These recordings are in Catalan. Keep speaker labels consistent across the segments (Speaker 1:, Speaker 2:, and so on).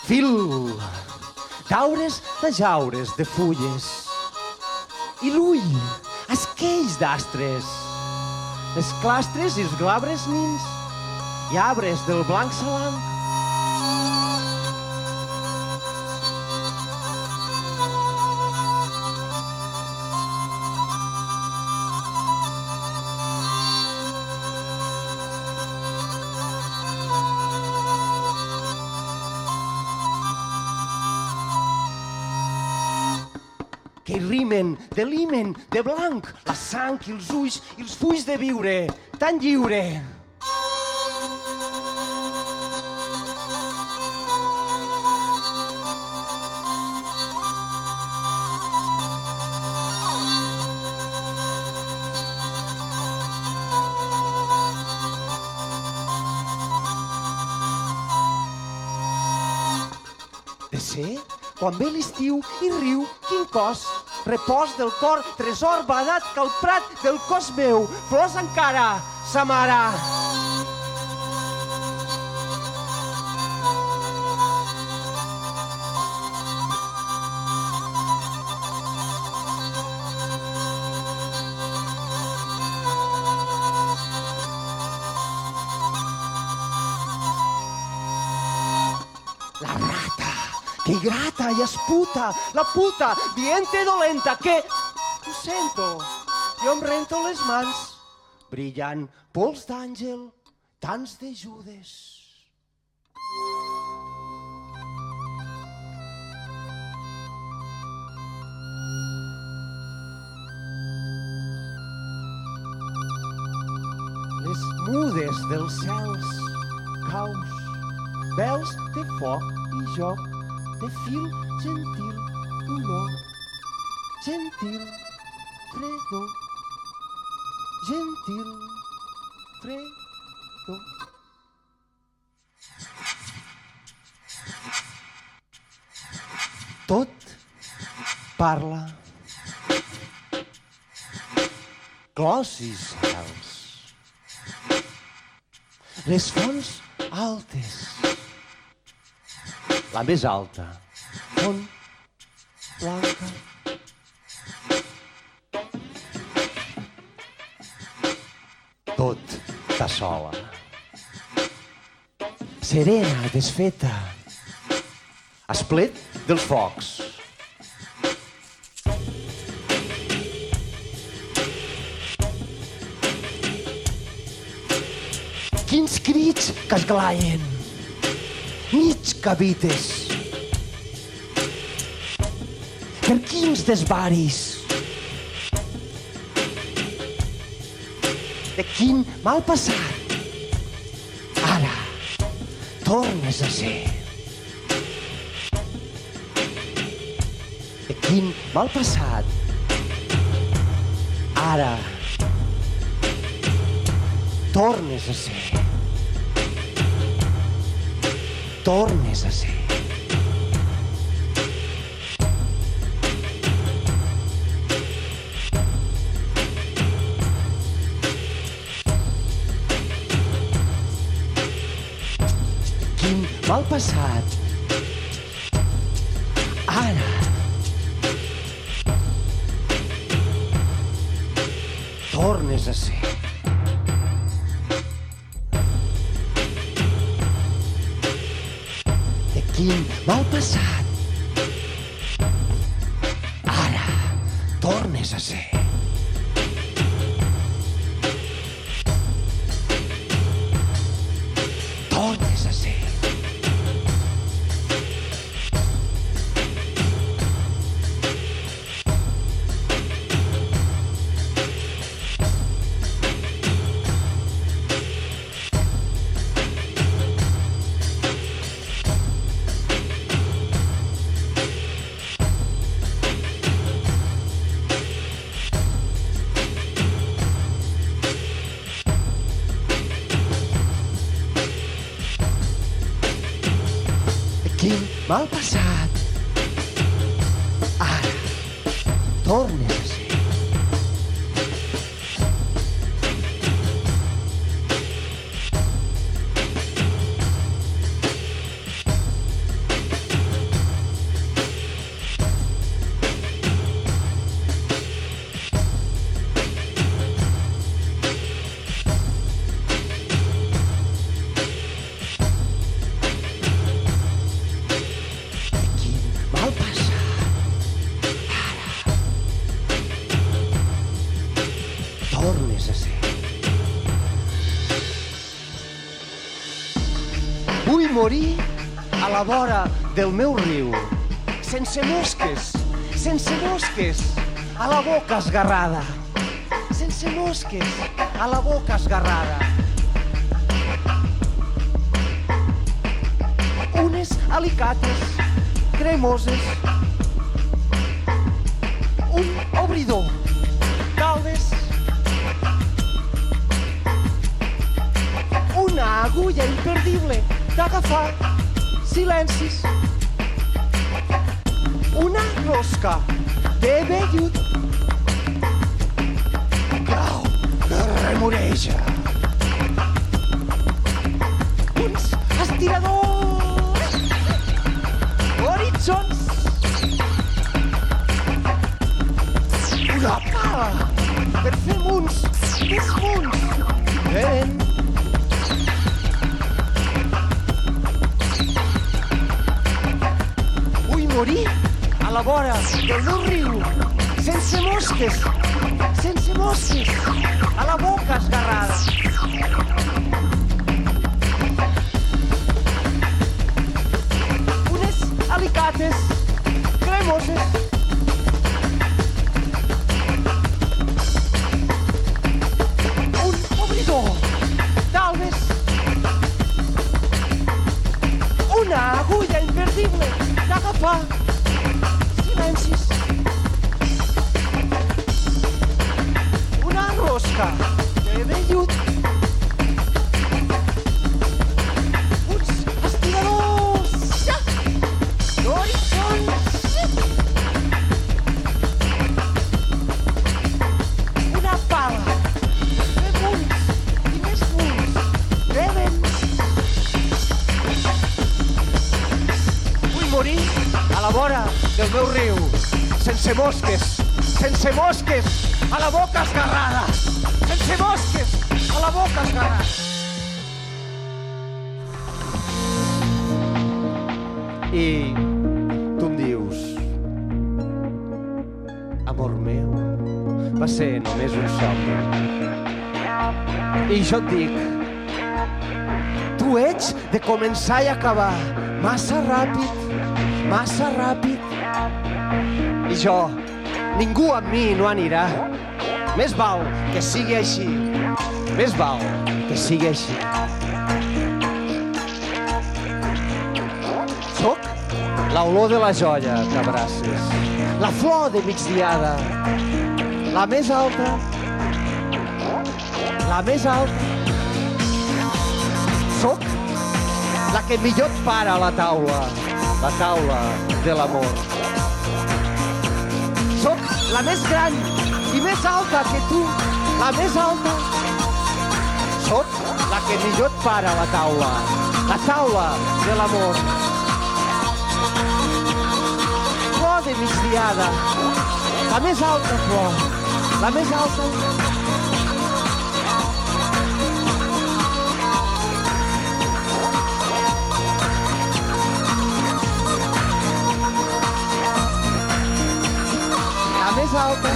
Speaker 1: Fil d'aures de jaures de fulles i l'ull, esquells d'astres, les clastres i els glabres nins i arbres del blanc salant. Que rimen, delimen, de blanc, la sang i els ulls i els fulls de viure, tan lliure. De ser, quan ve l'estiu i riu, quin cos, repòs del cor, tresor badat que al prat del cos meu, flors encara, sa mare. La rata, que grata i esputa, la puta, diente dolenta, que... Ho sento, jo em rento les mans, brillant pols d'àngel, tants de Judes. Les mudes dels cels, caus, vels de foc i joc, de fil gentil, olor, gentil, fredor, gentil, fredor. Tot parla, clos i cels, les fonts altes, la més alta, font blanca. Tot t'assola. Serena, desfeta, esplet dels focs. Quins crits que esglaien, nits que habites, per quins desvaris, de quin mal passat, ara tornes a ser. De quin mal passat, ara tornes a ser. Tornes a ser. Quin mal passat, ara tornes a ser. Quin mal passat, ara tornes a ser. Tornes a ser. Quin mal passat, ara tornes a ser. tornes a ser. Vull morir a la vora del meu riu, sense mosques, a la boca esgarrada, sense mosques, a la boca esgarrada. Unes alicates cremoses, un obridor d'albes, una agulla imperdible d'agafar silencis, una rosca de vellut, clau que remoreja, uns estiradors, horitzons, una pala per fer munts, més munts, vent. Vull morir a la vora del meu riu, sense mosques, a la boca esgarrada. Unes alicates cremoses, d'albes, una agulla imperdible d'agafar silencis, una rosca de vellut, uns estiradors d'horitzons, una pala de munts i més munts de vent. Vull morir a la vora del meu riu, sense mosques, a la boca esgarrada, sense mosques, a la boca esgarrada. I tu em dius, amor meu, va ser només un somni. I jo et dic, tu ets de començar i acabar massa ràpid. I jo, ningú amb mi no anirà. Més val que sigui així. Soc l'olor de la joia que abraces, la flor de migdiada, la més alta. Soc la que millor et para a la taula de l'amor. Soc la més gran i més alta que tu, la més alta. Soc la que millor et para a la taula de l'amor. Flor de migdiada, la més alta flor, la més alta. Més alta.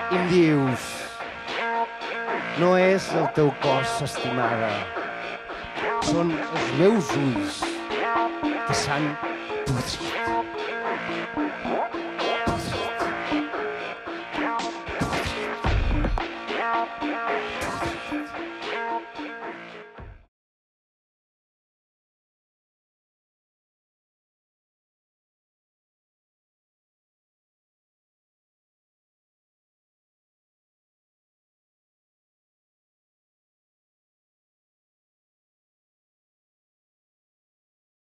Speaker 1: I em dius, no és el teu cos, estimada, són els meus ulls que s'han podrit.